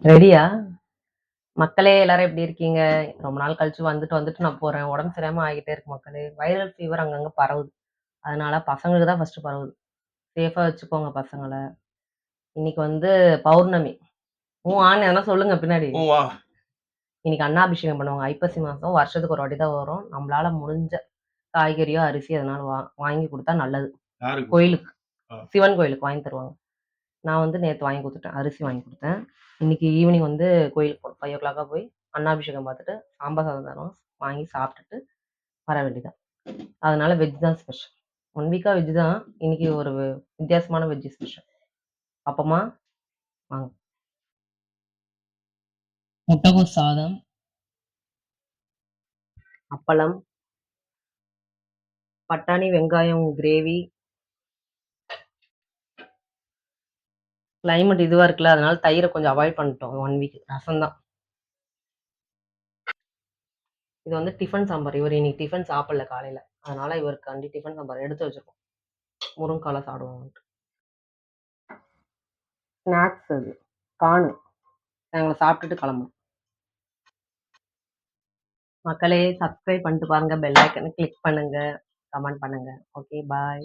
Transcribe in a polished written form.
ரெடியா? மக்களே எல்லாரும் எப்படி இருக்கீங்க? ரொம்ப நாள் கழிச்சு வந்துட்டு வந்துட்டு நான் போறேன். உடம்பு சரியில்லாம ஆகிட்டே இருக்கு மக்களே. வைரல் ஃபீவர் அங்கங்க பரவுது. அதனால பசங்களுக்கு தான் ஃபர்ஸ்ட்டு பரவுது. சேஃபா வச்சுக்கோங்க பசங்கள. இன்னைக்கு வந்து பௌர்ணமி. ஆன்னு எதனா சொல்லுங்க பின்னாடி. வா. இன்னைக்கு அன்னாபிஷேகம் பண்ணுவாங்க. ஐப்பசி மாசம் வருஷத்துக்கு ஒரு வாட்டி தான் வரும். நம்மளால முடிஞ்ச காய்கறியோ, அரிசி எதனாலும் வாங்கி குடுத்தா நல்லது. யாருக்கு கோயிலுக்கு, சொல்லுங்க? ஆ. சிவன் கோயிலுக்கு வாங்கி தருவாங்க. நான் வந்து நேத்து வாங்கி குடுத்துட்டேன். அரிசி வாங்கி குடுத்தேன். இன்னைக்கு ஈவினிங் வந்து கோயிலுக்கு போணும். 5:00 போய் அன்னாபிஷேகம் பார்த்துட்டு, சாம்பார் சாதம் தருவாங்க. வாங்கி சாப்பிட்டுட்டு வர வேண்டியதான். அதனால வெஜ் தான் ஸ்பெஷல். 1 வீக்கா வெஜ் தான். இன்னைக்கு ஒரு வித்தியாசமான வெஜ் ஸ்பெஷல். அப்பமா வாங்க. முட்டைகோஸ் சாதம், அப்பளம், பட்டாணி, வெங்காயம் கிரேவி. கிளைமேட் இதுவா இருக்குல்ல, அதனால தயிர கொஞ்சம் அவாய்ட் பண்ணிட்டோம் 1 வீக். ரசம் தான். இது வந்து டிஃபன் சாம்பார். இவரு இன்னைக்கு டிஃபன் சாப்பிடல காலையில. அதனால இவருக்காண்டி டிஃபன் சாம்பார் எடுத்து வச்சிருக்கோம். முருங்காலாம் சாப்பிடுவாங்கன்ட்டு. ஸ்நாக்ஸ் அது. கார்னு. நாங்க சாப்பிட்டுட்டு கிளம்பணும். மக்களே சப்ஸ்கிரைப் பண்ணிட்டு பாருங்க. பெல் ஐக்கன கிளிக் பண்ணுங்க. கமெண்ட் பண்ணுங்க. Okay bye.